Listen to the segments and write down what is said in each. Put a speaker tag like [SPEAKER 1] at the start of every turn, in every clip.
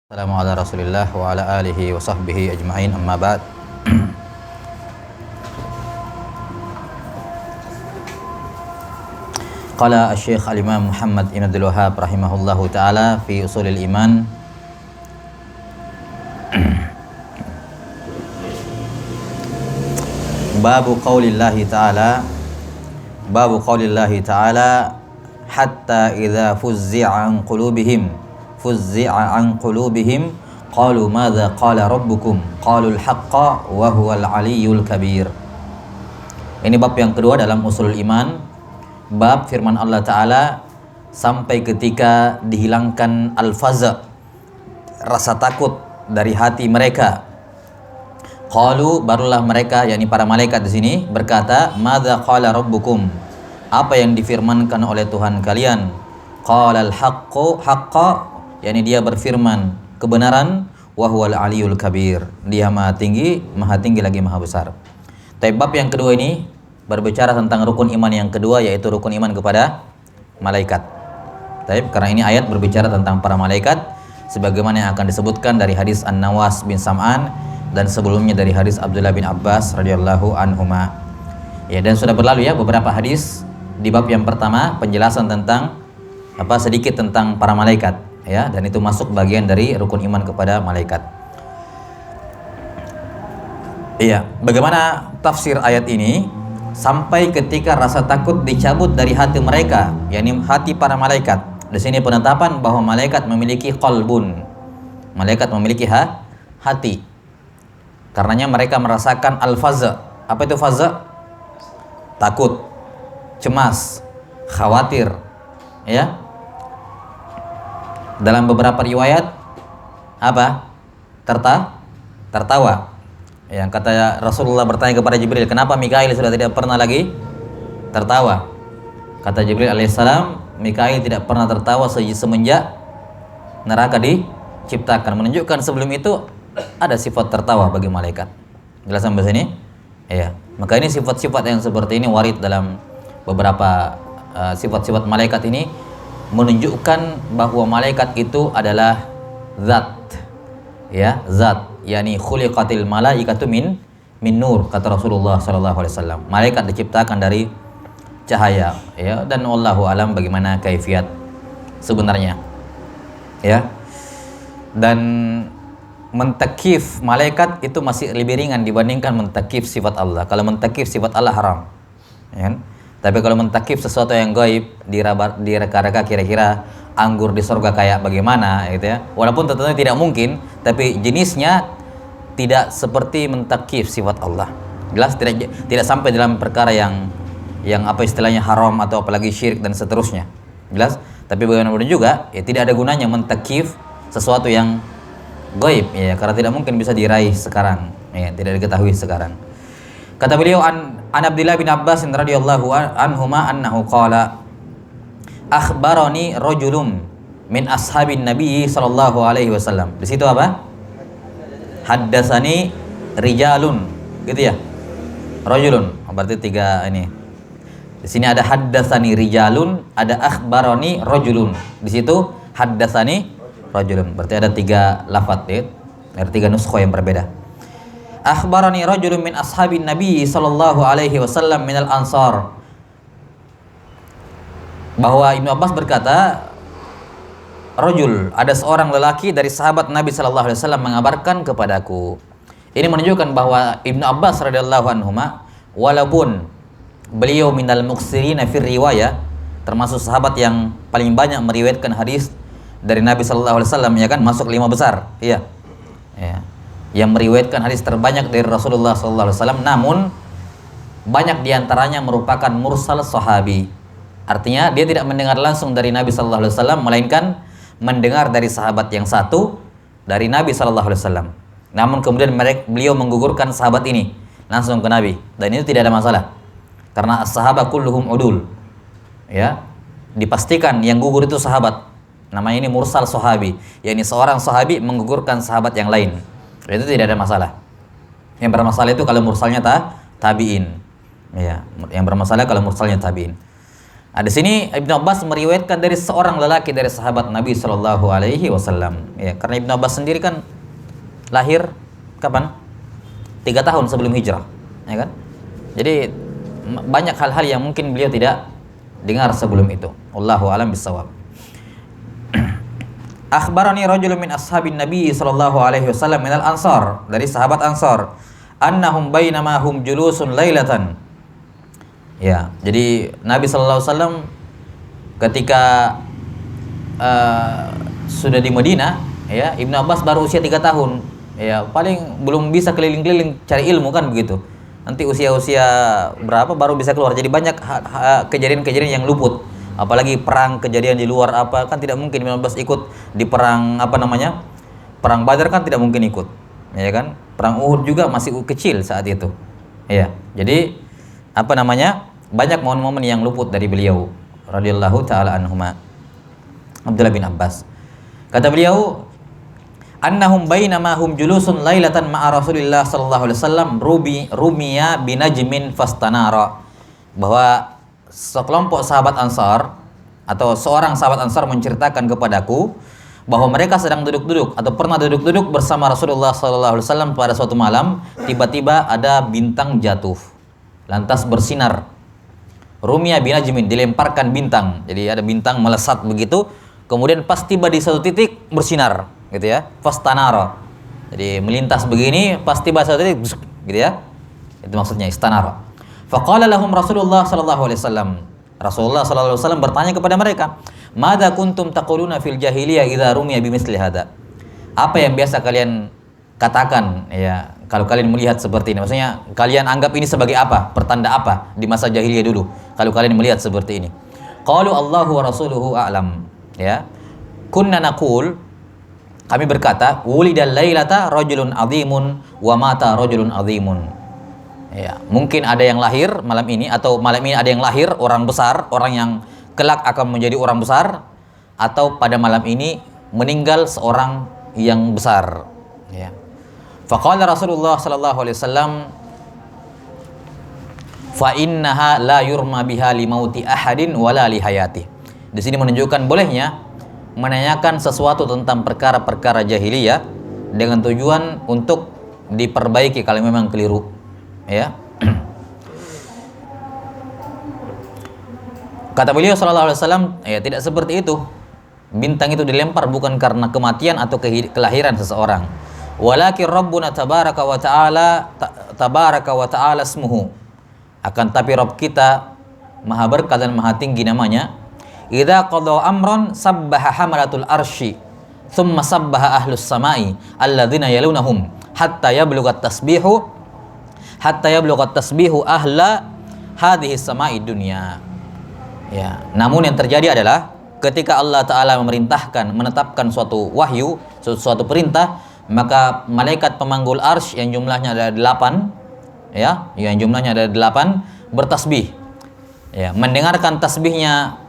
[SPEAKER 1] Assalamu ala Rasulillah wa ala alihi wa sahbihi ajma'in, amma ba'd. Qala Asy-Syaikh Al-Imam Muhammad Ibn Abdul Wahhab rahimahullahu taala fi Ushulil Iman. Babu qaulillahi ta'ala hatta idza fuzzi'a an qulubihim qalu madza qala rabbukum qalul haqqa wa huwal aliyyul kabir. Ini bab yang kedua dalam usulul iman, bab firman Allah Ta'ala sampai ketika dihilangkan al-faza, rasa takut dari hati mereka. Qalu, barulah mereka, yakni para malaikat di sini berkata, madza qala rabbukum, apa yang difirmankan oleh Tuhan kalian? Qalal haqqu haqqa, yakni dia berfirman kebenaran, wa huwal aliyul kabir, dia maha tinggi lagi maha besar. Tapi bab yang kedua ini berbicara tentang rukun iman yang kedua, yaitu rukun iman kepada malaikat. Tapi karena ini ayat berbicara tentang para malaikat, sebagaimana yang akan disebutkan dari hadis An-Nawas bin Sam'an dan sebelumnya dari hadis Abdullah bin Abbas radhiyallahu anhuma. Ya, dan sudah berlalu ya beberapa hadis di bab yang pertama, penjelasan tentang sedikit tentang para malaikat, ya, dan itu masuk bagian dari rukun iman kepada malaikat. Iya, bagaimana tafsir ayat ini? Sampai ketika rasa takut dicabut dari hati mereka, yakni hati para malaikat. Di sini penetapan bahwa malaikat memiliki qalbun. Malaikat memiliki hati. Karenanya mereka merasakan al-faza. Apa itu faza? Takut, cemas, khawatir, ya. Dalam beberapa riwayat tertawa. Yang kata Rasulullah bertanya kepada Jibril, kenapa Mikail sudah tidak pernah lagi tertawa? Kata Jibril alaihissalam, Mikail tidak pernah tertawa semenjak neraka diciptakan. Menunjukkan sebelum itu ada sifat tertawa bagi malaikat. Jelas sampai sini? Ya. Maka ini sifat-sifat yang seperti ini warid dalam beberapa sifat-sifat malaikat ini menunjukkan bahwa malaikat itu adalah zat, ya, zat, yakni khuliqatil malaikatu min nur, kata Rasulullah sallallahu alaihi wasallam. Malaikat diciptakan dari cahaya, ya, dan wallahu alam bagaimana kaifiat sebenarnya, ya. Dan mentakif malaikat itu masih lebih ringan dibandingkan mentakif sifat Allah. Kalau mentakif sifat Allah haram, ya kan? Tapi kalau mentakif sesuatu yang gaib, direka-reka kira-kira anggur di surga kayak bagaimana, gitu ya. Walaupun tentunya tidak mungkin, tapi jenisnya tidak seperti mentakif sifat Allah. Jelas tidak sampai dalam perkara yang apa istilahnya haram atau apalagi syirik dan seterusnya. Jelas. Tapi bagaimanapun juga, ya tidak ada gunanya mentakif sesuatu yang gaib, ya, karena tidak mungkin bisa diraih sekarang, ya, tidak diketahui sekarang. Kata beliau an Abdullah bin Abbas radhiyallahu anhuma annahu qala akhbarani rajulun min ashabin nabi sallallahu alaihi wasallam. Di situ apa? Haddatsani rijalun, gitu ya. Rajulun, berarti tiga ini. Di sini ada haddatsani rijalun, ada akhbarani rajulun. Di situ haddatsani rajulun. Berarti ada tiga lafaz, ya. Ada tiga nuskha yang berbeda. Akhbarani rajulun min ashabin nabi sallallahu alaihi wasallam minal ansar. Bahwa Ibnu Abbas berkata, rajul, ada seorang lelaki dari sahabat Nabi sallallahu alaihi wasallam mengabarkan kepadaku. Ini menunjukkan bahwa Ibnu Abbas radhiyallahu anhuma, walaupun beliau minal muksirina fir riwayah, termasuk sahabat yang paling banyak meriwayatkan hadis dari Nabi sallallahu alaihi wasallam, ya kan, masuk 5 besar, iya. Ya. Yang meriwayatkan hadis terbanyak dari Rasulullah sallallahu alaihi wasallam, namun banyak diantaranya merupakan mursal sahabi. Artinya dia tidak mendengar langsung dari Nabi sallallahu alaihi wasallam, melainkan mendengar dari sahabat yang satu dari Nabi sallallahu alaihi wasallam. Namun kemudian beliau menggugurkan sahabat ini langsung ke Nabi, dan itu tidak ada masalah. Karena as-sahabah kulluhum udul. Ya. Dipastikan yang gugur itu sahabat. Namanya ini mursal sahabi, yakni seorang sahabi menggugurkan sahabat yang lain. Itu tidak ada masalah. Yang bermasalah itu kalau mursalnya tabi'in. Ya, yang bermasalah kalau mursalnya tabi'in. Nah, di sini Ibnu Abbas meriwayatkan dari seorang lelaki dari sahabat Nabi Shallallahu Alaihi Wasallam. Ya, karena Ibnu Abbas sendiri kan lahir kapan? 3 tahun sebelum hijrah, ya kan? Jadi banyak hal-hal yang mungkin beliau tidak dengar sebelum itu. Wallahu a'lam bishawab. Akhbarani rajulun min ashabin Nabi sallallahu alaihi wasallam minal Ansar, dari sahabat Ansar, annahum bainama hum julusun lailatan. Ya, jadi Nabi sallallahu alaihi wasallam ketika sudah di Madinah, ya, Ibnu Abbas baru usia 3 tahun. Ya, paling belum bisa keliling-keliling cari ilmu kan begitu. Nanti usia-usia berapa baru bisa keluar. Jadi banyak kejadian-kejadian yang luput. Apalagi perang, kejadian di luar apa, kan tidak mungkin Ibnu Abbas ikut di perang apa namanya? Perang Badar kan tidak mungkin ikut. Ya kan? Perang Uhud juga masih kecil saat itu. Ya. Jadi apa namanya? Banyak momen-momen yang luput dari beliau radhiyallahu taala anhuma. Abdullah bin Abbas. Kata beliau, annahum bainama hum julusun lailatan ma'a Rasulillah sallallahu alaihi wasallam rumiya binajmin fastanara, bahwa sekelompok sahabat Ansar atau seorang sahabat Ansar menceritakan kepadaku bahwa mereka sedang duduk-duduk atau pernah duduk-duduk bersama Rasulullah sallallahu alaihi wasallam pada suatu malam, tiba-tiba ada bintang jatuh lantas bersinar. Rumiya binajmin, dilemparkan bintang. Jadi ada bintang melesat begitu, kemudian pas tiba di satu titik bersinar, gitu ya. Fastanara. Jadi melintas begini, pas tiba satu titik, gitu ya. Itu maksudnya istanara. Faqala lahum Rasulullah sallallahu alaihi wasallam. Rasulullah sallallahu alaihi wasallam bertanya kepada mereka, "Madza kuntum taquluna fil jahiliyah idza rumiya bimithli hadza?" Apa yang biasa kalian katakan ya kalau kalian melihat seperti ini? Maksudnya kalian anggap ini sebagai apa? Pertanda apa di masa jahiliyah dulu kalau kalian melihat seperti ini? Qalu Allahu wa rasuluhu a'lam. Ya. Kunna naqul, kami berkata, wulidal lailata rajulun azimun wa mata rajulun azimun. Ya, mungkin ada yang lahir malam ini, atau malam ini ada yang lahir orang besar, orang yang kelak akan menjadi orang besar, atau pada malam ini meninggal seorang yang besar. Ya. Faqala Rasulullah sallallahu alaihi wasallam, fa innaha la yurma biha li mauti ahadin wala li hayati. Di sini menunjukkan bolehnya menanyakan sesuatu tentang perkara-perkara jahiliyah dengan tujuan untuk diperbaiki kalau memang keliru, ya. Kata beliau sallallahu alaihi wasallam, ya tidak seperti itu. Bintang itu dilempar bukan karena kematian atau kelahiran seseorang. Walakin Rabbuna tabaraka wa ta'ala ismuhu. Akan tapi Rabb kita maha berkah dan maha tinggi namanya. Idza qada amran sabbaha hamalatul arsy thumma sabbaha ahlus samai alladzina yalunahum hatta yablughat tasbihu ahla hadhihi samai dunya. Ya, namun yang terjadi adalah ketika Allah Ta'ala menetapkan suatu wahyu, suatu perintah, maka malaikat pemanggul arsy yang jumlahnya ada 8, ya, yang jumlahnya ada 8 bertasbih. Ya, mendengarkan tasbihnya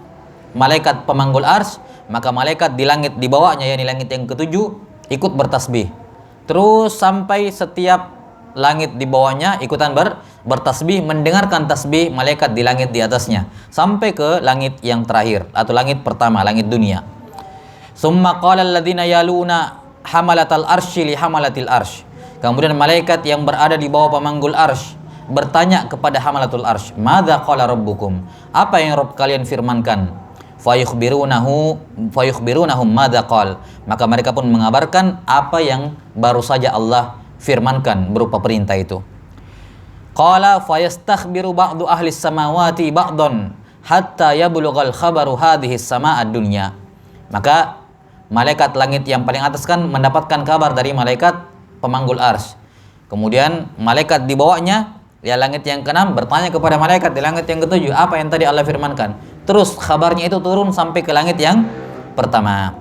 [SPEAKER 1] malaikat pemanggul arsy, maka malaikat di langit di bawahnya, yakni langit yang ketujuh, ikut bertasbih. Terus sampai setiap langit di bawahnya ikutan bertasbih, mendengarkan tasbih malaikat di langit di atasnya, sampai ke langit yang terakhir atau langit pertama, langit dunia. Summa qala alladziina yaluna hamalatal arsy li hamalatil arsy. Kemudian malaikat yang berada di bawah pemanggul arsy bertanya kepada hamalatul arsy, "Madza qala rabbukum?" Apa yang Rabb kalian firmankan? Fayukhbirunahum madza qala. Maka mereka pun mengabarkan apa yang baru saja Allah firmankan berupa perintah itu. Qala fayastakhbiru ba'du ahli samawati ba'dhan hatta yablughal khabaru hadhihi as-sama'ad dunya. Maka malaikat langit yang paling atas kan mendapatkan kabar dari malaikat pemanggul arsy. Kemudian malaikat di bawahnya, ya langit yang keenam, bertanya kepada malaikat di langit yang ketujuh, apa yang tadi Allah firmankan. Terus kabarnya itu turun sampai ke langit yang pertama.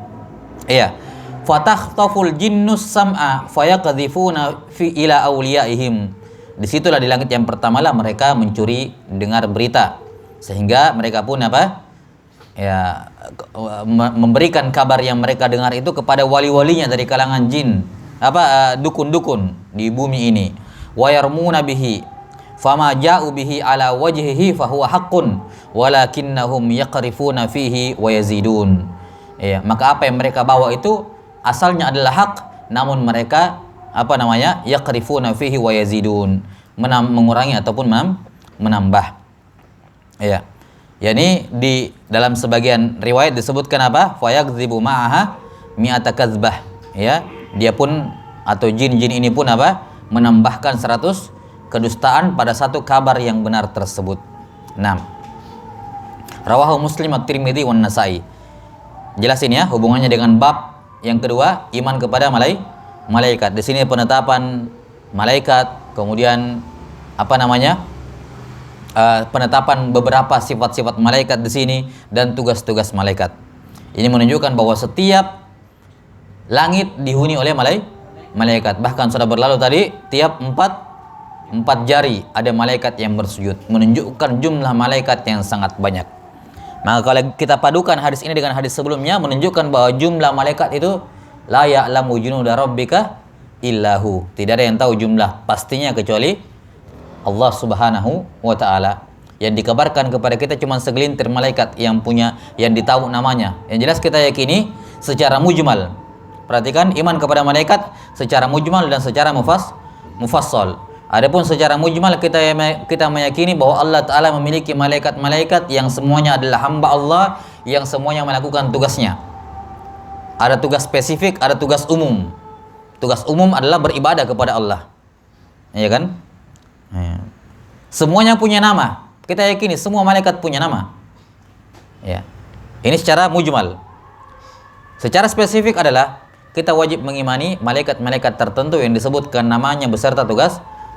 [SPEAKER 1] Iya. Fatahtaful jinnus sam'a fayaqdhifuna fi ila awliyaihim. Disitulah di langit yang pertama lah mereka mencuri dengar berita, sehingga mereka pun apa? Ya, memberikan kabar yang mereka dengar itu kepada wali-walinya dari kalangan jin, dukun-dukun di bumi ini. Wa yarmuna bihi, fama ja'u bihi ala wajhihi fahuwa haqqun walakinnahum yaqrifuna fihi wa yazidun. Ya, maka apa yang mereka bawa itu asalnya adalah hak, namun mereka yaqrifuna fihi wa yazidun, mengurangi ataupun menambah. Ya. Yani di dalam sebagian riwayat disebutkan apa? Fa yakdzibu ma'aha mi'ata kadzbah. Ya, dia pun atau jin-jin ini pun menambahkan 100 kedustaan pada satu kabar yang benar tersebut. 6. Rawahu Muslim, At-Tirmidzi, wan Nasa'i. Jelas ini ya hubungannya dengan bab yang kedua, iman kepada malaikat. Di sini penetapan malaikat, kemudian penetapan beberapa sifat-sifat malaikat di sini dan tugas-tugas malaikat. Ini menunjukkan bahwa setiap langit dihuni oleh malaikat. Bahkan sudah berlalu tadi, tiap empat jari ada malaikat yang bersujud, menunjukkan jumlah malaikat yang sangat banyak. Maka kalau kita padukan hadis ini dengan hadis sebelumnya, menunjukkan bahwa jumlah malaikat itu la ya'lamu junuda rabbika illahu. Tidak ada yang tahu jumlah pastinya kecuali Allah Subhanahu wa taala. Yang dikabarkan kepada kita cuma segelintir malaikat yang ditahu namanya. Yang jelas kita yakini secara mujmal. Perhatikan, iman kepada malaikat secara mujmal dan secara mufassal. Adapun secara mujmal kita meyakini bahwa Allah taala memiliki malaikat-malaikat yang semuanya adalah hamba Allah, yang semuanya melakukan tugasnya. Ada tugas spesifik, ada tugas umum. Tugas umum adalah beribadah kepada Allah. Ya kan? Ya. Semuanya punya nama. Kita yakini semua malaikat punya nama. Ya. Ini secara mujmal. Secara spesifik adalah kita wajib mengimani malaikat-malaikat tertentu yang disebutkan namanya beserta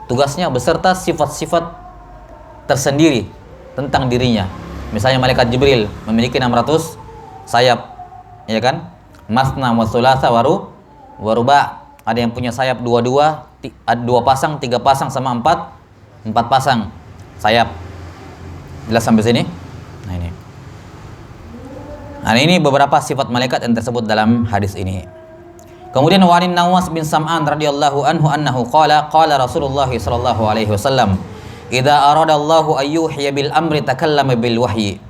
[SPEAKER 1] tugasnya beserta sifat-sifat tersendiri tentang dirinya. Misalnya malaikat Jibril memiliki 600 sayap, ya kan? Masna wa thulatsa wa ruba'. Ada yang punya sayap 2 pasang, 3 pasang sama 4 pasang sayap. Jelas sampai sini? Nah ini beberapa sifat malaikat yang tersebut dalam hadis ini. Kemudian wanin Nawas bin Sam'an radhiyallahu anhu annahu qala Rasulullah sallallahu alaihi wasallam, "Idza arada Allahu ayyuhya bil amri takallama bil wahyi."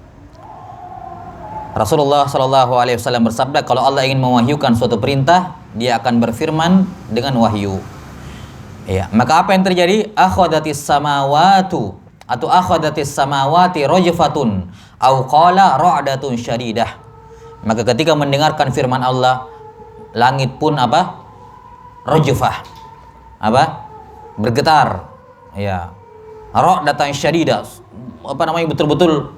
[SPEAKER 1] Rasulullah sallallahu alaihi wasallam bersabda, kalau Allah ingin mewahyukan suatu perintah, dia akan berfirman dengan wahyu. Ya, maka apa yang terjadi? Akhadatis samawati rajfatun au qala ra'datun syadidah. Maka ketika mendengarkan firman Allah, langit pun rajfah. Bergetar. Ya. Ra'datan syadidah. Betul-betul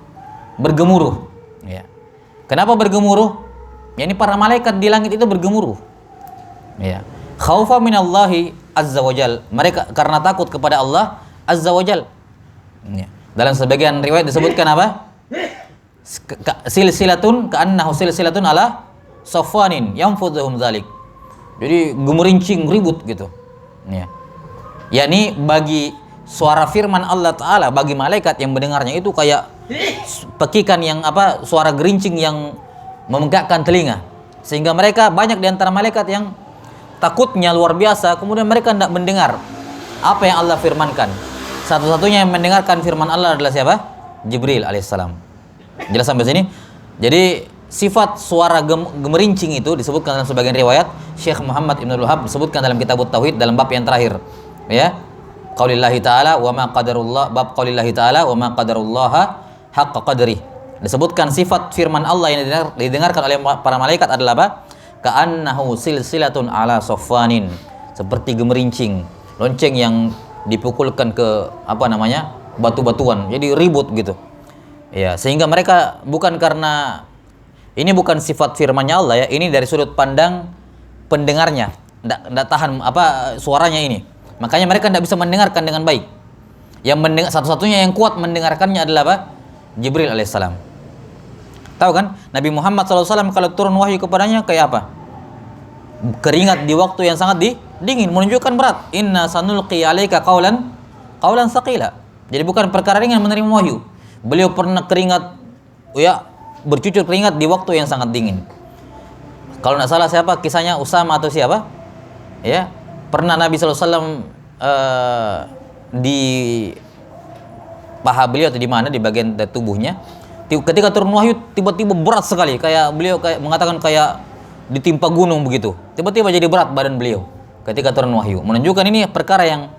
[SPEAKER 1] bergemuruh. Ya. Kenapa bergemuruh? Ya, ini para malaikat di langit itu bergemuruh. Ya. Khaufa minallahi azza wajal. Mereka karena takut kepada Allah azza wajal. Ya. Dalam sebagian riwayat disebutkan silsilatun ka'annahu silsilatun ala safwanin yanfudhuhum dzalik. Jadi gemerincing ribut gitu. Ya. Yani bagi suara firman Allah taala, bagi malaikat yang mendengarnya itu kayak pekikan yang suara gerincing yang memegakkan telinga. Sehingga mereka banyak di antara malaikat yang takutnya luar biasa, kemudian mereka tidak mendengar apa yang Allah firmankan. Satu-satunya yang mendengarkan firman Allah adalah siapa? Jibril alaihissalam. Jelas sampai sini? Jadi sifat suara gemerincing itu disebutkan dalam sebagian riwayat. Syekh Muhammad Ibn Wahab disebutkan dalam kitab Tauhid dalam bab yang terakhir. Ya. Qaulillahi ta'ala wa ma qadarullah, bab qaulillahi ta'ala wa ma qadarullaha haqqa qadri. Disebutkan sifat firman Allah yang didengarkan oleh para malaikat adalah apa? Ka'annahu silsilatun ala safwanin, seperti gemerincing, lonceng yang dipukulkan ke batu-batuan, jadi ribut gitu. Ya, sehingga mereka bukan karena ini bukan sifat firman-Nya Allah ya, ini dari sudut pandang pendengarnya, enggak tahan suaranya ini. Makanya mereka tidak bisa mendengarkan dengan baik. Yang satu-satunya yang kuat mendengarkannya adalah Jibril alaihissalam. Tahu kan? Nabi Muhammad SAW kalau turun wahyu kepadanya kayak apa? Keringat di waktu yang sangat dingin, menunjukkan berat. Inna sanulqi alaika qaulan tsaqila. Jadi bukan perkara ringan menerima wahyu. Beliau pernah bercucur keringat di waktu yang sangat dingin. Kalau tidak salah siapa kisahnya, Usama atau siapa? Ya, pernah Nabi SAW paha beliau atau di mana di bagian tubuhnya. Ketika turun wahyu tiba-tiba berat sekali, kayak beliau kayak mengatakan kayak ditimpa gunung begitu. Tiba-tiba jadi berat badan beliau ketika turun wahyu. Menunjukkan ini perkara yang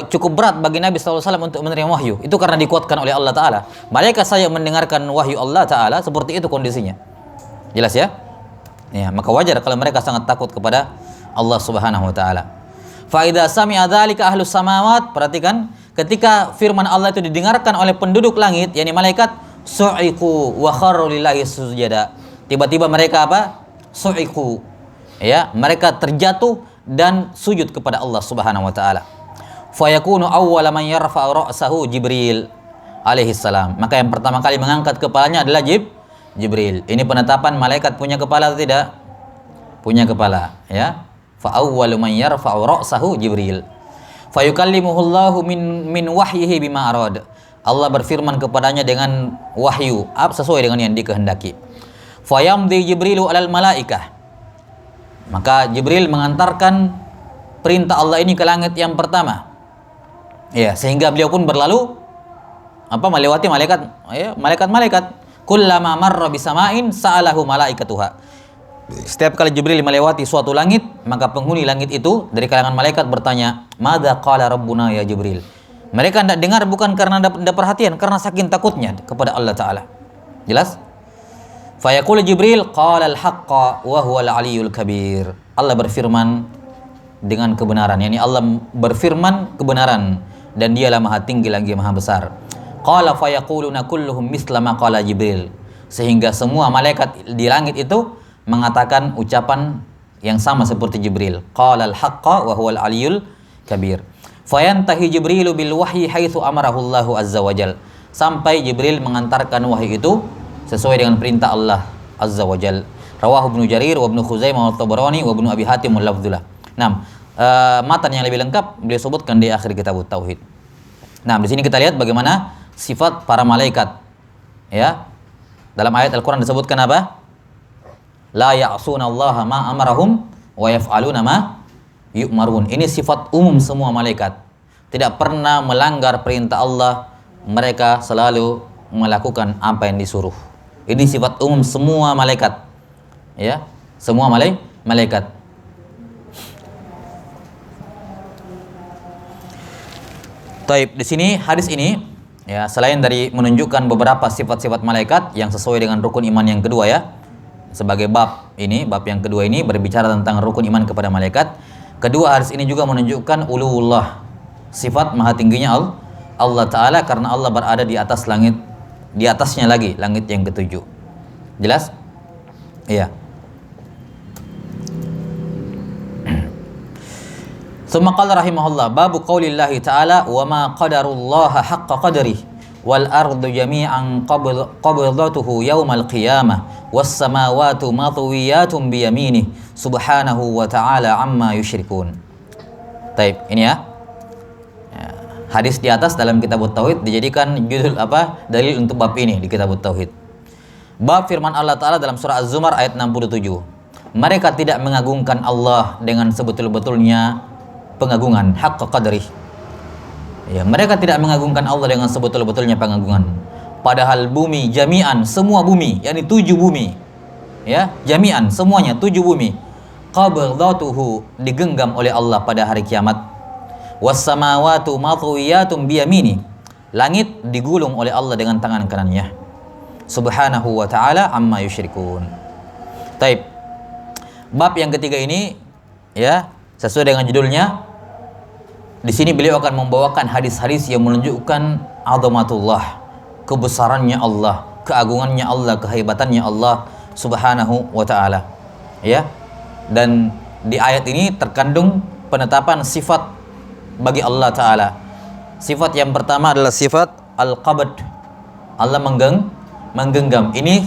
[SPEAKER 1] cukup berat bagi Nabi SAW untuk menerima wahyu. Itu karena dikuatkan oleh Allah Ta'ala. Malaikat saya mendengarkan wahyu Allah Ta'ala, seperti itu kondisinya. Jelas ya? Ya, maka wajar kalau mereka sangat takut kepada Allah Subhanahu wa Ta'ala. Fa idza sami'a dzalika ahlus samawat, perhatikan, ketika firman Allah itu didengarkan oleh penduduk langit, yakni malaikat, su'iqu wa kharru lillahi sujada. Tiba-tiba mereka apa? Su'iqu. Ya, mereka terjatuh dan sujud kepada Allah Subhanahu wa Ta'ala. Fa yakunu awwala man yarfa'u ra'sahu Jibril alaihi salam. Maka yang pertama kali mengangkat kepalanya adalah Jibril. Ini penetapan malaikat punya kepala atau tidak? Punya kepala, ya. Fa awwalu man yarfa'u ra'sahu Jibril. Fa yukallimuhu Allahu min wahyihi bima arad. Allah berfirman kepadanya dengan wahyu sesuai dengan yang dikehendaki. Fa yamdi Jibrilu alal malaikah. Maka Jibril mengantarkan perintah Allah ini ke langit yang pertama. Ya, sehingga beliau pun berlalu melewati malaikat, ya, malaikat-malaikat. Kullama marra bisama'in sa'alahu malaikatuha. Setiap kali Jibril melewati suatu langit, maka penghuni langit itu dari kalangan malaikat bertanya, "Madza qala rabbuna ya Jibril?" Mereka tidak dengar bukan karena tidak perhatian, karena saking takutnya kepada Allah Ta'ala. Jelas? Fa yaqulu Jibril, "Qala al-haqqa wa huwa al-'aliyyul kabir." Allah berfirman dengan kebenaran, yakni Allah berfirman kebenaran dan dialah maha tinggi lagi maha besar. Qala fa yaquluna kulluhum misla ma qala Jibril. Sehingga semua malaikat di langit itu mengatakan ucapan yang sama seperti Jibril. Qala al-haqqa wa huwa al-'aliyyul kabir. Fayantahi Jibrilu bil wahyi haitsu amarahu Allahu azza wajal. Sampai Jibril mengantarkan wahyu itu sesuai dengan perintah Allah azza wajal. Rawahu Ibnu Jarir wa Ibnu Khuzaimah wa Tabarani wa Ibnu Abi Hatim wal lafdzulah. Nah, matan yang lebih lengkap beliau sebutkan di akhir kitab Tauhid. Nah, di sini kita lihat bagaimana sifat para malaikat. Ya. Dalam ayat Al-Qur'an disebutkan apa? La ya'sunallaha ma amarahum wa yaf'aluna ma yu'marun. Ini sifat umum semua malaikat. Tidak pernah melanggar perintah Allah, mereka selalu melakukan apa yang disuruh. Ini sifat umum semua malaikat. Ya, semua malaikat. Taib, di sini hadis ini ya, selain dari menunjukkan beberapa sifat-sifat malaikat yang sesuai dengan rukun iman yang kedua ya. Sebagai bab yang kedua ini berbicara tentang rukun iman kepada malaikat. Kedua, hadis ini juga menunjukkan uluwullah, sifat maha tingginya Allah Ta'ala, karena Allah berada di atas langit, di atasnya lagi langit yang ketujuh. Jelas? Iya. Tsumma qala rahimahullah babu qaulillahi ta'ala wa ma qadarullaha haqqa qadrihi wal ardu jami'an qabdatuhu yaumal qiyamah was samawati matwiyatun bi yaminih subhanahu wa ta'ala amma yusyrikun. Baik, ini ya. Hadis di atas dalam kitab Tauhid dijadikan judul dalil untuk bab ini di kitab Tauhid. Bab firman Allah Ta'ala dalam surah Az-Zumar ayat 67. Mereka tidak mengagungkan Allah dengan sebetul-betulnya pengagungan, haqqa qadrih. Ya, mereka tidak mengagungkan Allah dengan sebetul-betulnya pengagungan. Padahal bumi jami'an, semua bumi, yakni 7 bumi. Ya, jami'an, semuanya 7 bumi. Qabdatuhu, digenggam oleh Allah pada hari kiamat. Was samawati matwiyatun bi yamini. Langit digulung oleh Allah dengan tangan kanannya. Subhanahu wa ta'ala amma yusyrikun. Taib. Bab yang ketiga ini ya, sesuai dengan judulnya. Di sini beliau akan membawakan hadis-hadis yang menunjukkan azamatullah, kebesarannya Allah, keagungannya Allah, kehebatannya Allah Subhanahu wa ta'ala. Ya. Dan di ayat ini terkandung penetapan sifat bagi Allah Ta'ala. Sifat yang pertama adalah sifat al-qabd. Allah menggenggam. Ini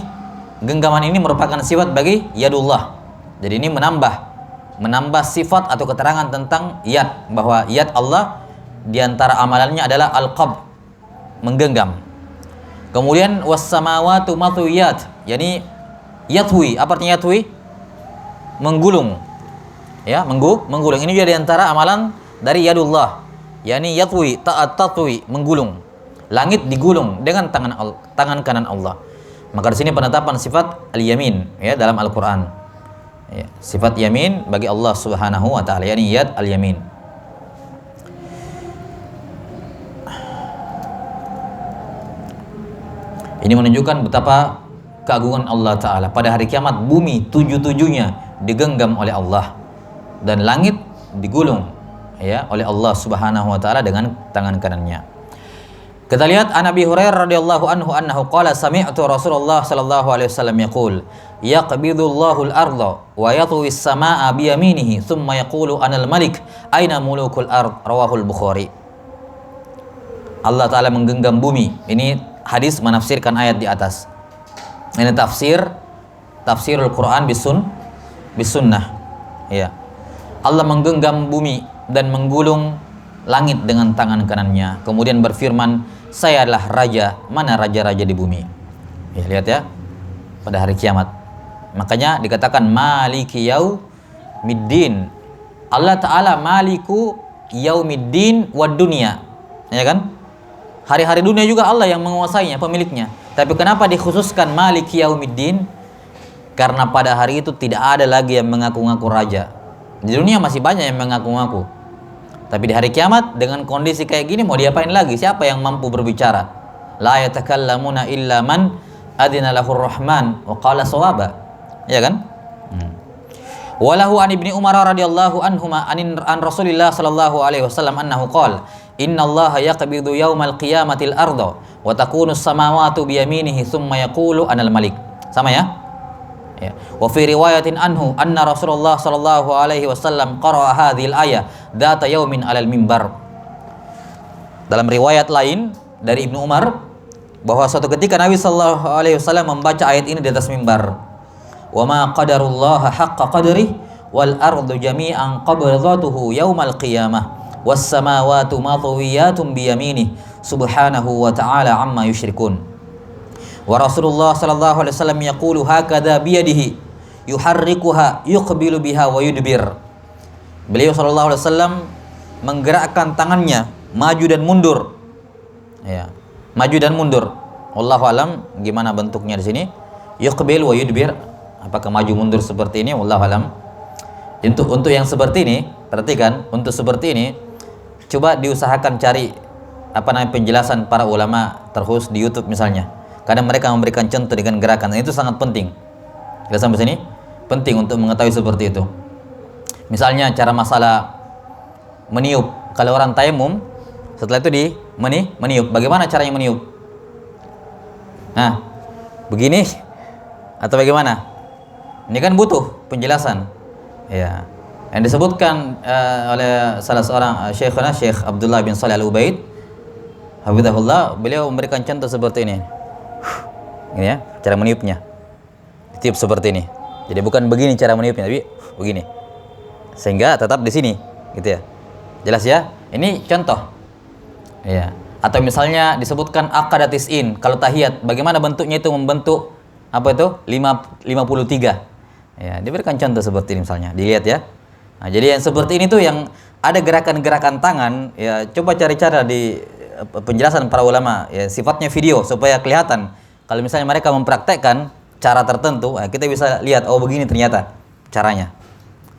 [SPEAKER 1] genggaman ini merupakan sifat bagi yadullah. Jadi ini menambah sifat atau keterangan tentang yad, bahwa yad Allah diantara amalannya adalah al-qabd, menggenggam. Kemudian was samawati matwiyat, yakni yatwi. Apa artinya yatwi? Menggulung. Ya, menggulung. Ini juga diantara amalan dari yadullah, yakni yatwi, tatwi, menggulung. Langit digulung dengan tangan kanan Allah. Maka di sini penetapan sifat al-yamin ya dalam Al-Qur'an. Ya, sifat yamin bagi Allah Subhanahu wa taala, yakni yad al-yamin. Ini menunjukkan betapa keagungan Allah taala. Pada hari kiamat bumi tujuh-tujuhnya digenggam oleh Allah dan langit digulung ya oleh Allah Subhanahu wa taala dengan tangan kanannya. Kita lihat an Abi Hurairah radhiyallahu anhu annahu qala sami'tu Rasulullah sallallahu alaihi wasallam yaqul yaqbidullahu al-ardha wa yatwi as-samaa'a bi yaminihi thumma yaqulu anal malik aina mulukul ard rawahul Bukhari. Allah taala menggenggam bumi. Ini hadis menafsirkan ayat di atas. Ini tafsirul Quran bis sunnah. Ya. Allah menggenggam bumi dan menggulung langit dengan tangan kanannya. Kemudian berfirman, saya adalah raja, mana raja-raja di bumi. Ya, lihat ya, pada hari kiamat. Makanya dikatakan maliki yaumiddin. Allah Ta'ala maliku yaumiddin wad dunia. Ya kan? Hari-hari dunia juga Allah yang menguasainya, pemiliknya. Tapi kenapa dikhususkan maliki yaumiddin? Karena pada hari itu tidak ada lagi yang mengaku-ngaku raja. Di dunia masih banyak yang mengaku-ngaku. Tapi di hari kiamat dengan kondisi kayak gini mau diapain lagi? Siapa yang mampu berbicara? La yatakallamuna illa man adina lahur rahman wa qala sawaba. Ya kan? Walahu an Ibni Umar radhiyallahu anhuma an Rasulillah sallallahu alaihi wasallam annahu qala innallaha yaqbidu yaumal qiyamatil arda wa takunu as-samawati bi yaminihi thumma yaqulu anal malik. Sama ya? Ya. Wa fi riwayatin anhu anna Rasulullah sallallahu alaihi wasallam qara'a hadhil ayah dzata yaumin 'alal mimbar. Dalam riwayat lain dari Ibnu Umar bahwa suatu ketika Nabi sallallahu alaihi wasallam membaca ayat ini di atas mimbar. Wa ma qadarullaha haqqa qadrihi wal ardu jami'an qabdatuhu yaumal qiyamah was samawati matwiyatun bi yaminihi subhanahu wa ta'ala amma yusyrikun. Wa Rasulullah sallallahu alaihi wasallam yaqulu hakadha biyadihi yuharrikuha yuqbilu biha wa yudbir. Beliau sallallahu alaihi wasallam menggerakkan tangannya maju dan mundur. Ya, maju dan mundur. Wallahu alam gimana bentuknya di sini? Yuqbil wa yudbir. Apakah maju mundur seperti ini? Wallahu alam. Untuk yang seperti ini, perhatikan, untuk seperti ini coba diusahakan cari penjelasan para ulama terkhusus di YouTube misalnya. Kadang mereka memberikan contoh dengan gerakan, dan itu sangat penting. Kita sampai sini penting untuk mengetahui seperti itu. Misalnya cara masalah meniup. Kalau orang tayamum, setelah itu meniup. Bagaimana caranya meniup? Nah, begini atau bagaimana? Ini kan butuh penjelasan. Ya. Yang disebutkan oleh salah seorang Syekhuna Syekh Abdullah bin Shalih Al-Ubaid, hafizahullah, beliau memberikan contoh seperti ini. Ini ya, cara meniupnya. Ditiup seperti ini. Jadi bukan begini cara meniupnya, tapi begini. Sehingga tetap di sini, gitu ya. Jelas ya? Ini contoh. Ya. Atau misalnya disebutkan aqadatis in, kalau tahiyat, bagaimana bentuknya itu membentuk apa itu? 53. Ya, diberikan contoh seperti ini misalnya. Dilihat ya. Nah, jadi yang seperti ini tuh yang ada gerakan-gerakan tangan, ya coba cari cara di penjelasan para ulama, ya sifatnya video supaya kelihatan. Kalau misalnya mereka mempraktekkan cara tertentu, kita bisa lihat, oh begini ternyata caranya.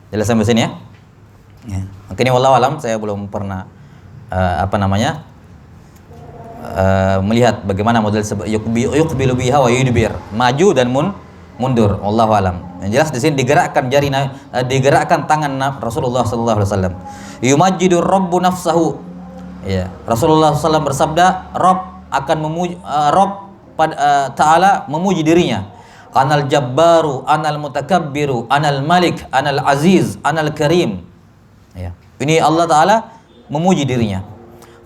[SPEAKER 1] Jelas sampai sini ya? Ya. Makanya wallahu alam, saya belum pernah melihat bagaimana model yuqbilu biha wa yudbir, maju dan mundur. Wallahu alam. Yang jelas di sini digerakkan tangan Rasulullah sallallahu alaihi wasallam. Yumajjidur rabbu nafsahu. Ya, Rasulullah SAW bersabda, Rabb akan memuji Ta'ala memuji dirinya. Anal jabbaru, anal mutakabbiru, anal malik, anal aziz, anal karim. Ya. Ini Allah Ta'ala memuji dirinya.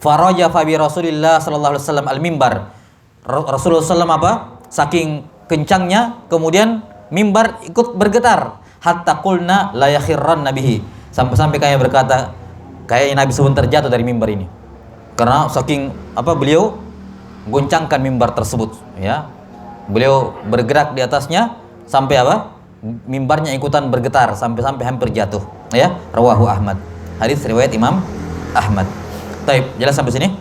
[SPEAKER 1] Faraja bi Rasulillah sallallahu alaihi wasallam al-mimbar. Rasulullah SAW saking kencangnya, kemudian mimbar ikut bergetar. Hatta qulna la yakhirranna bihi. Sampai-sampai kami berkata, kayaknya Nabi sebentar jatuh dari mimbar ini. Karena saking beliau goncangkan mimbar tersebut, ya. Beliau bergerak di atasnya sampai mimbarnya ikutan bergetar sampai hampir jatuh, ya. Rawahu Ahmad. Hadis riwayat Imam Ahmad. Baik, jelas sampai sini?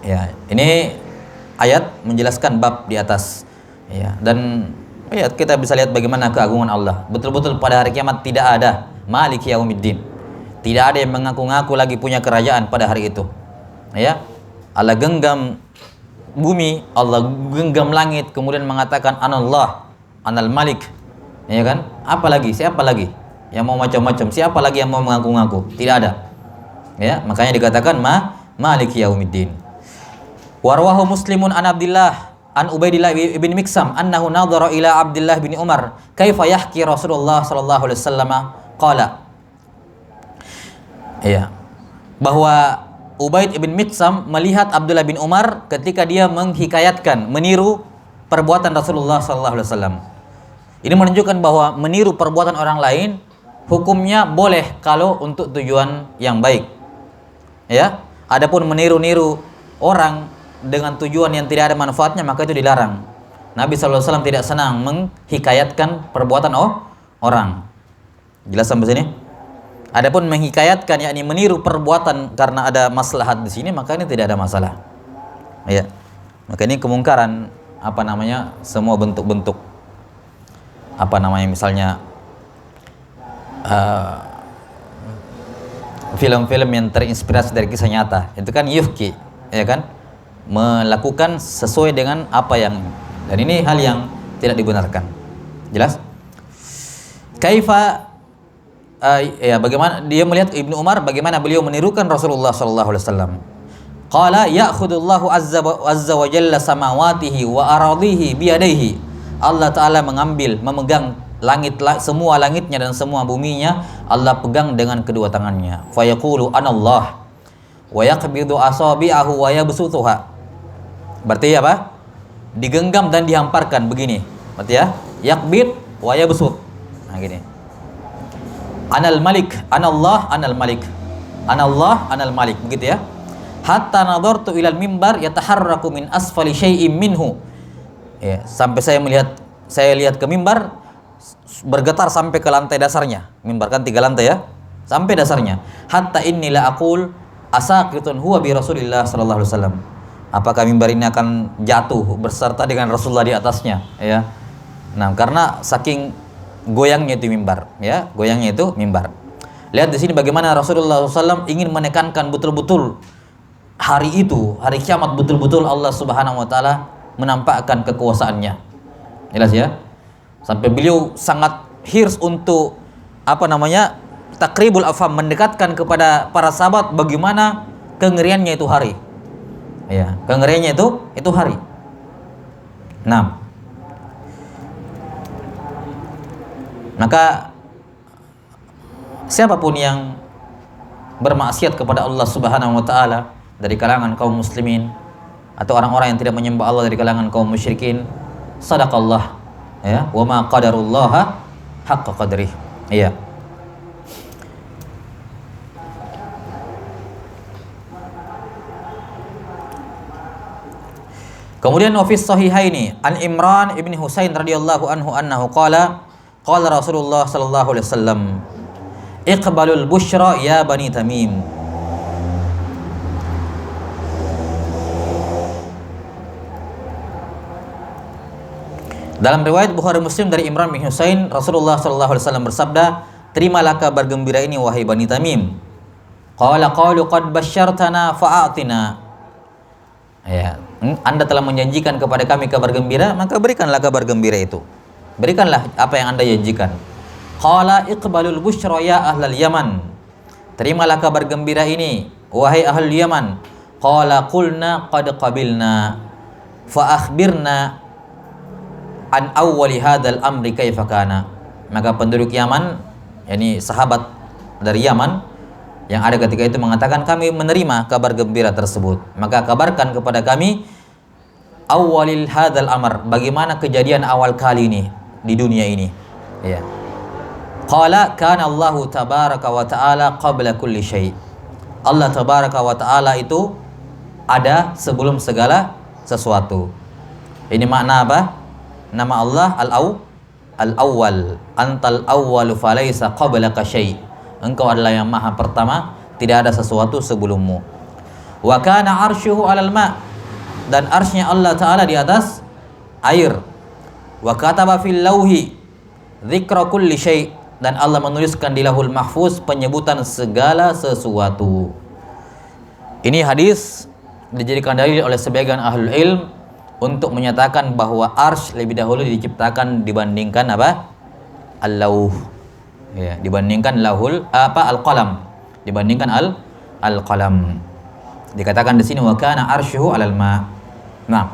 [SPEAKER 1] Ya, ini ayat menjelaskan bab di atas. Ya, dan ya kita bisa lihat bagaimana keagungan Allah. Betul-betul pada hari kiamat tidak ada Maliki Yaumiddin. Tidak ada yang mengaku-ngaku lagi punya kerajaan pada hari itu. Ya. Allah genggam bumi, Allah genggam langit, kemudian mengatakan Anallah, Anal Malik. Ya kan? Apa lagi? Siapa lagi yang mau macam-macam? Siapa lagi yang mau mengaku-ngaku? Tidak ada. Ya, makanya dikatakan Maliki Yaumiddin. Warwahu Muslimun an Abdillah an Ubaidillah ibn Miksam annahu nadhara ila Abdillah bin Umar kaifa yahki Rasulullah sallallahu alaihi wasallam qala. Ya. Bahwa Ubaid ibn Miksam melihat Abdullah bin Umar ketika dia menghikayatkan, meniru perbuatan Rasulullah sallallahu alaihi wasallam. Ini menunjukkan bahwa meniru perbuatan orang lain hukumnya boleh kalau untuk tujuan yang baik. Ya. Adapun meniru-niru orang dengan tujuan yang tidak ada manfaatnya maka itu dilarang. Nabi SAW tidak senang menghikayatkan perbuatan orang. Jelas sampai sini? Adapun menghikayatkan yakni meniru perbuatan karena ada maslahat di sini maka ini tidak ada masalah. Ya. Maka ini kemungkaran semua bentuk-bentuk misalnya film-film yang terinspirasi dari kisah nyata itu kan yuhki, ya kan? Melakukan sesuai dengan apa yang, dan ini hal yang tidak dibenarkan. Jelas? Kaifa ya bagaimana dia melihat Ibnu Umar bagaimana beliau menirukan Rasulullah sallallahu alaihi wasallam. Qala ya'khudullahu azza wa jalla samawatihi wa aradhihi biyadaihi. Allah taala memegang semua langitnya dan semua buminya Allah pegang dengan kedua tangannya. Fa yaqulu anallah wa yaqbidu asabi'ahu wa yabsutuha. Berarti apa? Digenggam dan dihamparkan begini. Berarti ya, yaqbid wa yabsut. Nah gini. Anal Malik, Anallah, Anal Malik. Anallah, Anal Malik, begitu ya. Hatta nadartu ilal mimbar yataharraku min asfali syai'im minhu. Ya, sampai saya lihat ke mimbar bergetar sampai ke lantai dasarnya. Mimbar kan 3 lantai ya. Sampai dasarnya. Hatta inni la aqul asaqitun huwa bi Rasulillah sallallahu alaihi wasallam. Apakah mimbar ini akan jatuh berserta dengan Rasulullah di atasnya, ya? Nah, karena saking goyangnya itu mimbar, ya, goyangnya itu mimbar. Lihat di sini bagaimana Rasulullah SAW ingin menekankan betul-betul hari itu, hari kiamat betul-betul Allah Subhanahu Wa Taala menampakkan kekuasaannya. Jelas ya? Sampai beliau sangat hirs untuk takribul afham, mendekatkan kepada para sahabat bagaimana kengeriannya itu hari. Ya, kengeriannya itu hari. Nah, maka siapapun yang bermaksiat kepada Allah Subhanahu wa taala dari kalangan kaum muslimin atau orang-orang yang tidak menyembah Allah dari kalangan kaum musyrikin, sadaqallah, ya, wa ma qadarullaha haqqa qadrih. Iya. Kemudian wa fi sahihaini an Imran ibn Husain radhiyallahu anhu annahu qala Rasulullah sallallahu alaihi wasallam iqbalul busyra ya bani Tamim. Dalam riwayat Bukhari Muslim dari Imran bin Husain, Rasulullah sallallahu alaihi wasallam bersabda, "Terimalah kabar gembira ini wahai Bani Tamim." Qala qalu qad basyartana fa'atina. Ya, Anda telah menjanjikan kepada kami kabar gembira, maka berikanlah kabar gembira itu. Berikanlah apa yang Anda janjikan. Qala iqbalul busyra ya ahlal Yaman. Terimalah kabar gembira ini wahai ahlul Yaman. Qala qulna qad qabilna fa akhbirna an awwali hadzal amri kaifa kana. Maka penduduk Yaman, yakni sahabat dari Yaman yang ada ketika itu mengatakan, kami menerima kabar gembira tersebut. Maka kabarkan kepada kami awwalil hadzal amr, bagaimana kejadian awal kali ini di dunia ini. Ya. Qala kana Allah tabaraka wa taala qabla kulli syai. Allah tabaraka wa taala itu ada sebelum segala sesuatu. Ini makna apa? Nama Allah Al-Awwal. Antal awwalu falaysa qablaka syai'. Engkau adalah yang maha pertama, tidak ada sesuatu sebelummu. Wa kana arsyuhu 'alal ma', dan arsy-Nya Allah Ta'ala di atas air. Wa kataba fil lauhi dzikra kulli syai', dan Allah menuliskan di Lauhul Mahfuz penyebutan segala sesuatu. Ini hadis dijadikan dalil oleh sebagian ahlul ilm untuk menyatakan bahwa arsy lebih dahulu diciptakan dibandingkan apa? Al-lauh. Ya, dibandingkan al-qalam. Dibandingkan al-qalam. Dikatakan di sini wa kana arsyuhu 'alal ma'. Nah,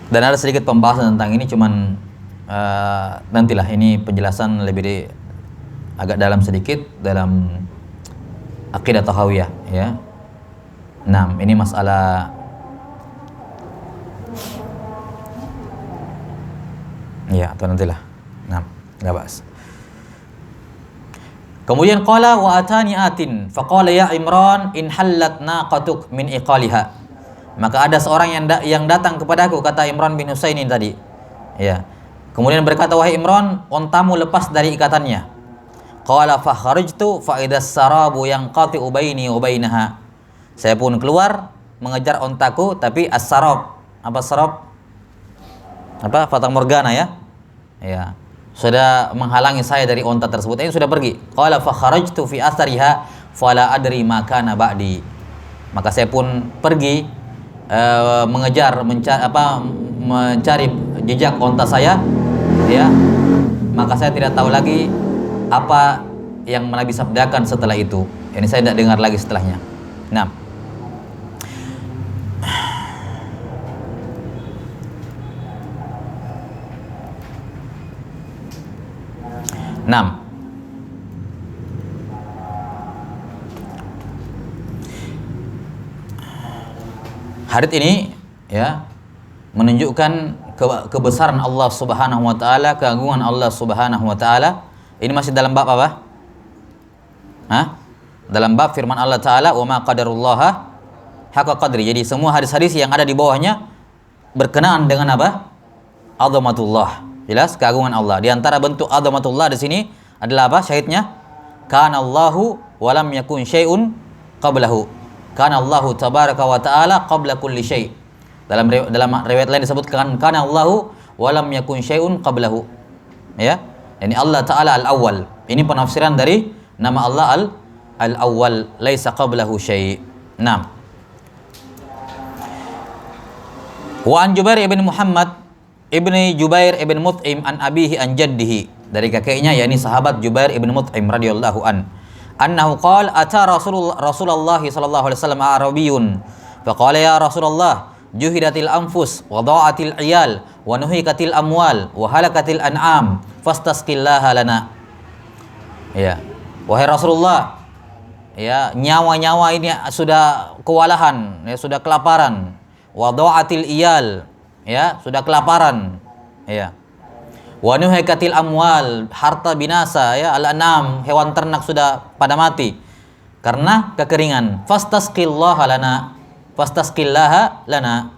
[SPEAKER 1] dan ada sedikit pembahasan tentang ini, cuman nantilah ini penjelasan agak dalam sedikit dalam akidah tahawiyah, ya. Nah, ini masalah ya, atau nantilah. Nah, enggak bahas. Kemudian qala wa atani atin faqala ya Imran in hallat naqatuk min iqaliha. Maka ada seorang yang datang kepadaku, kata Imran bin Husain ini tadi. Ya. Kemudian berkata, wahai Imran, ontamu lepas dari ikatannya. Qala fa kharajtu fa idas sarabu yanqati'u baini wa bainaha. Saya pun keluar mengejar ontaku, tapi as-sarab. Apa sarab? Apa? Fata morgana, ya. Ya. Sudah menghalangi saya dari onta tersebut. Ini sudah pergi. Qala fa kharajtu fi athariha fala adri ma kana ba'di. Maka saya pun pergi mencari jejak onta saya, ya. Maka saya tidak tahu lagi apa yang Nabi sabdakan setelah itu. Ini saya tidak dengar lagi setelahnya. Nah, hadits ini, ya, menunjukkan kebesaran Allah Subhanahu wa taala, keagungan Allah Subhanahu wa taala. Ini masih dalam bab apa? Dalam bab firman Allah Ta'ala, wa ma qadarullaha haqqa qadri. Jadi semua hadis-hadis yang ada di bawahnya berkenaan dengan apa? Azamatullah. Jelas keagungan Allah. Di antara bentuk azamatullah di sini adalah apa? Syahidnya, kana Allahu wa lam yakun syai'un qablahu. Kana Allahu tabaraka wa ta'ala qabla kulli syai'. Dalam riwayat lain disebutkan kana Allahu wa lam yakun syai'un qablahu. Ya. Ini Allah Ta'ala al-awwal. Ini penafsiran dari nama Allah al-awwal, laisa qablahu syai'. Nah. Wa an Jubair ibn Muhammad ibni Jubair ibn Mut'im an abihi an jaddihi, dari kakeknya, yakni sahabat Jubair ibn Mut'im radhiyallahu an. Annahu qala ata Rasulullah sallallahu alaihi wasallam Arabiyyun faqala ya Rasulullah juhidatil anfus wa dha'atil iyal wa nuhikatil amwal wa halakatil an'am fastasqillaha lana. Ya, wahai Rasulullah, ya, nyawa-nyawa ini sudah kewalahan, ya, sudah kelaparan. Wa dha'atil iyal, ya, sudah kelaparan, ya. Wa nuhikatil amwal, harta binasa, ya, al-an'am, hewan ternak sudah pada mati karena kekeringan. Fastasqillaha lana.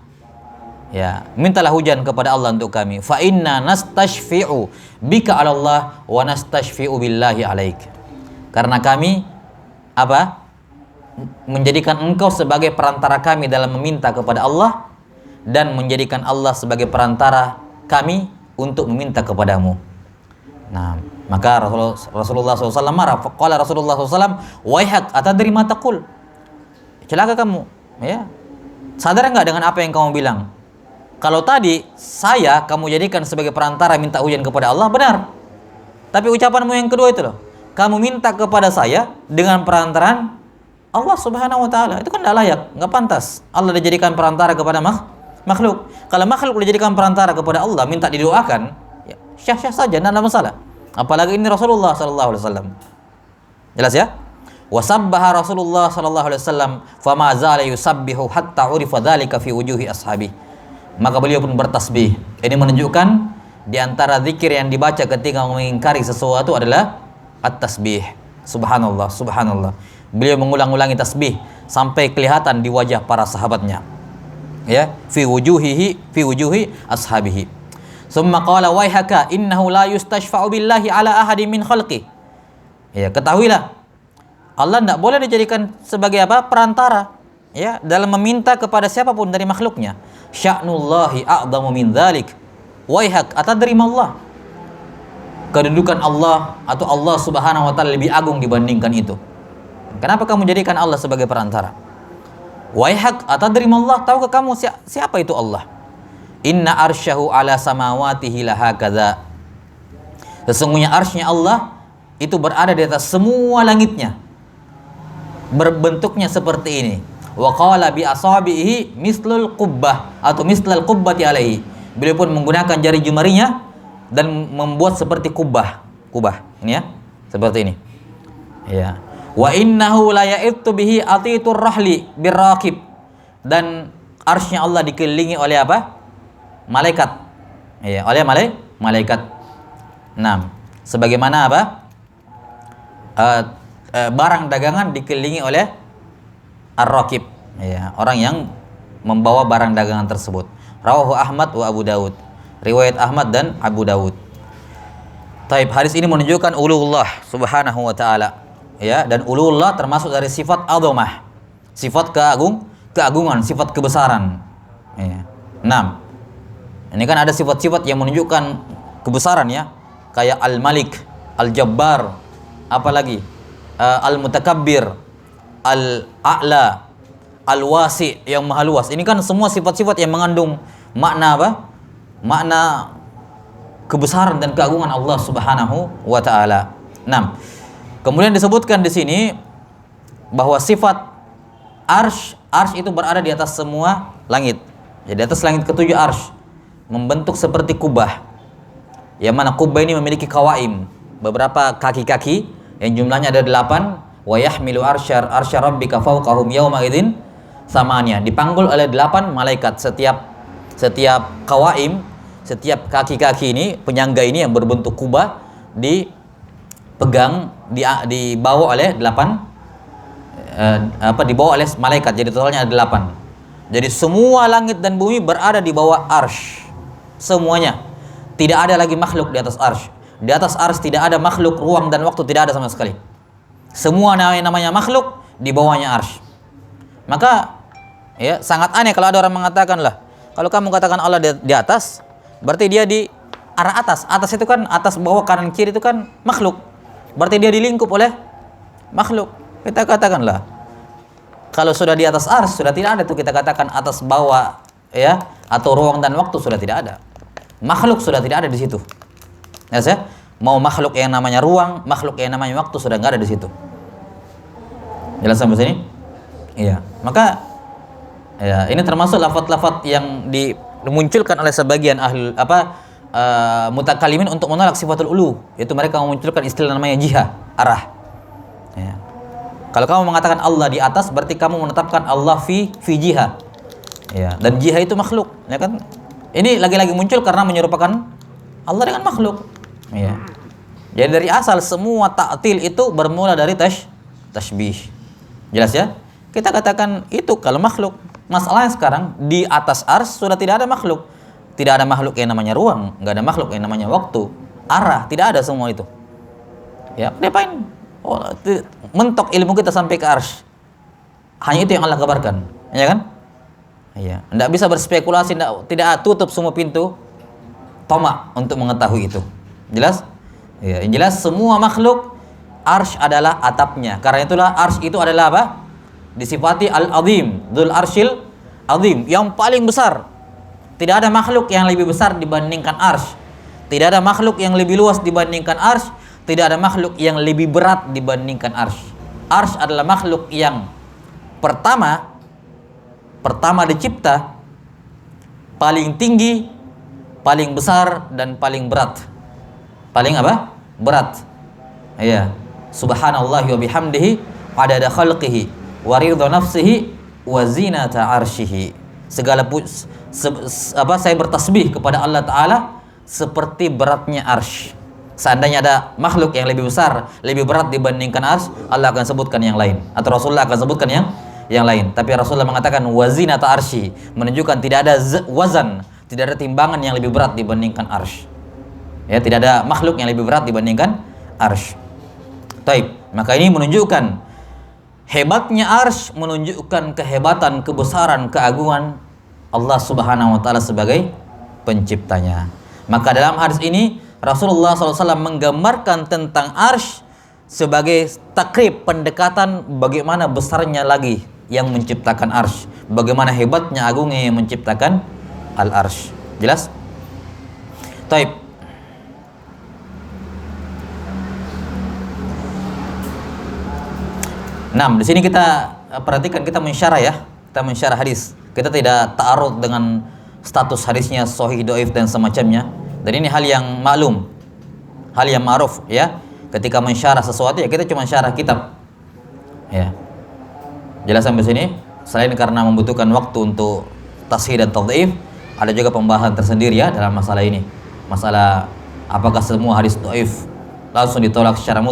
[SPEAKER 1] Ya, mintalah hujan kepada Allah untuk kami. Fa inna nastashfi'u bika 'ala Allah wa nastashfi'u billahi 'alaik. Karena kami apa? Menjadikan engkau sebagai perantara kami dalam meminta kepada Allah, dan menjadikan Allah sebagai perantara kami untuk meminta kepadamu. Nah, maka Rasulullah SAW marah. Qala Rasulullah SAW, waihak atadri ma taqul. Celaka kamu, ya. Sadar enggak dengan apa yang kamu bilang? Kalau tadi kamu jadikan sebagai perantara minta hujan kepada Allah, benar. Tapi ucapanmu yang kedua itu loh, kamu minta kepada saya dengan perantaraan Allah Subhanahu wa taala. Itu kan tidak layak, enggak pantas. Allah dijadikan perantara kepada makhluk. Kalau makhluk dijadikan perantara kepada Allah, minta didoakan, ya syah-syah saja, tidak ada masalah. Apalagi ini Rasulullah sallallahu alaihi wasallam. Jelas ya? Wa sabbaha Rasulullah sallallahu alaihi wasallam fama zala yusabbihu hatta urifa dzalika fi wujuhi ashabi. Maka beliau pun bertasbih. Ini menunjukkan di antara zikir yang dibaca ketika mengingkari sesuatu adalah at-tasbih. Subhanallah, subhanallah. Beliau mengulang-ulangi tasbih sampai kelihatan di wajah para sahabatnya. Ya, fi wujuhi ashabihi. Summa qala waihaka innahu la yustashfa'u billahi ala ahadin min khalqi. Ya, ketahuilah, Allah tidak boleh dijadikan sebagai apa? Perantara ya, dalam meminta kepada siapapun dari makhluknya. Sya'nullahi a'dhamu min dzalik. Waihak atadri mallah. Kedudukan Allah atau Allah Subhanahu wa taala lebih agung dibandingkan itu. Kenapa kamu jadikan Allah sebagai perantara? Waihak atadri mallah, tahukah kamu siapa itu Allah? Inna arsyahu ala samawatihi lahakadza. Sesungguhnya arsy-Nya Allah itu berada di atas semua langitnya. Berbentuknya seperti ini. Wa qala bi asabihi mislul qubbah atau mislal qubbati alaihi. Beliau pun menggunakan jari jemarinya dan membuat seperti kubah. Kubah ini ya, seperti ini. Ya. Wa innahu la ya'ittu bihi atitur rahli birraqib. Dan arsy-Nya Allah dikelilingi oleh apa? Malaikat. Ya, oleh malaikat. 6. Sebagaimana apa? Barang dagangan dikelilingi oleh ar-raqib. Ya, orang yang membawa barang dagangan tersebut. Rawahu Ahmad wa Abu Dawud. Riwayat Ahmad dan Abu Dawud. Taib, hadis ini menunjukkan uluullah Subhanahu wa taala. Ya, dan uluullah termasuk dari sifat azamah. Sifat keagungan, sifat kebesaran. Ya. 6. Ini kan ada sifat-sifat yang menunjukkan kebesaran ya. Kayak Al-Malik, Al-Jabbar, apalagi Al-Mutakabbir, Al-A'la, Al-Wasi, yang maha luas. Ini kan semua sifat-sifat yang mengandung makna apa? Makna kebesaran dan keagungan Allah Subhanahu wa taala. 6. Kemudian disebutkan di sini bahwa sifat arsy itu berada di atas semua langit. Jadi di atas langit ketujuh arsy membentuk seperti kubah. Yang mana kubah ini memiliki kawaim, beberapa kaki-kaki yang jumlahnya ada 8. Wa yahmilu arsya rabbika fawqahum yawma idzin samanya. Dipanggul oleh 8 malaikat. Setiap kawaim, setiap kaki-kaki ini, penyangga ini yang berbentuk kubah dipegang, dibawa oleh 8 dibawa oleh malaikat. Jadi totalnya ada 8. Jadi semua langit dan bumi berada di bawah arsy. Semuanya. Tidak ada lagi makhluk di atas arsy. Di atas arsy tidak ada makhluk, ruang dan waktu tidak ada sama sekali. Semua namanya makhluk di bawahnya arsy. Maka ya sangat aneh kalau ada orang mengatakan, lah kalau kamu katakan Allah di atas, berarti dia di arah atas. Atas itu kan atas, bawah, kanan, kiri itu kan makhluk. Berarti dia dilingkup oleh makhluk. Kita katakanlah kalau sudah di atas arsy sudah tidak ada tuh kita katakan atas, bawah ya, atau ruang dan waktu sudah tidak ada. Makhluk sudah tidak ada di situ. Ya, mau makhluk yang namanya ruang, makhluk yang namanya waktu sudah nggak ada di situ. Jelas sampai sini? Iya. Maka ya, ini termasuk lafaz-lafaz yang dimunculkan oleh sebagian ahli mutakalimin untuk menolak sifatul ulu. Yaitu mereka memunculkan istilah namanya jihah, arah. Ya. Kalau kamu mengatakan Allah di atas, berarti kamu menetapkan Allah fi jihah. Ya. Dan jihah itu makhluk, ya kan? Ini lagi-lagi muncul karena menyerupakan Allah dengan makhluk. Ya. Jadi dari asal semua ta'til itu bermula dari tashbih. Jelas ya? Kita katakan itu kalau makhluk. Masalahnya sekarang di atas arsy sudah tidak ada makhluk. Tidak ada makhluk yang namanya ruang, enggak ada makhluk yang namanya waktu, arah, tidak ada semua itu. Ya, ngapain? Oh, mentok ilmu kita sampai ke arsy. Hanya itu yang Allah kabarkan, ya kan? Iya, enggak bisa berspekulasi, tidak tutup semua pintu tomak untuk mengetahui itu. Jelas? Ya, yang jelas semua makhluk arsy adalah atapnya. Karena itulah arsy itu adalah apa? Disifati al-azim, dzul arsyil azim, yang paling besar. Tidak ada makhluk yang lebih besar dibandingkan arsy. Tidak ada makhluk yang lebih luas dibandingkan arsy. Tidak ada makhluk yang lebih berat dibandingkan arsy. Arsy adalah makhluk yang pertama dicipta, paling tinggi, paling besar, dan paling berat. Paling apa? Berat. Iya. Subhanallah wa bihamdihi adada khalqihi wa ridha nafsihi wa zinata arsyihi. Segala saya bertasbih kepada Allah Ta'ala seperti beratnya arsy. Seandainya ada makhluk yang lebih besar, lebih berat dibandingkan arsy, Allah akan sebutkan yang lain, atau Rasulullah akan sebutkan yang lain. Tapi Rasulullah mengatakan wazinata arsy, menunjukkan tidak ada wazan, tidak ada timbangan yang lebih berat dibandingkan arsy. Ya, tidak ada makhluk yang lebih berat dibandingkan arsy. Taib. Maka ini menunjukkan Hebatnya arsy menunjukkan kehebatan, kebesaran, keagungan Allah Subhanahu wa taala sebagai penciptanya. Maka dalam hadis ini Rasulullah SAW menggambarkan tentang arsy sebagai takrib, pendekatan bagaimana besarnya lagi yang menciptakan arsy, bagaimana hebatnya, agungnya yang menciptakan al-arsy. Jelas? Taib. Nah, di sini kita perhatikan, kita mensyarah ya, kita mensyarah hadis. Kita tidak ta'arud dengan status hadisnya sahih, dhaif dan semacamnya. Dan ini hal yang maklum, hal yang ma'ruf ya. Ketika mensyarah sesuatu ya kita cuma syarah kitab. Ya. Jelas sampai sini? Selain karena membutuhkan waktu untuk tashih dan tadhif, ada juga pembahasan tersendiri ya dalam masalah ini. Masalah apakah semua hadis dhaif langsung ditolak secara mutlak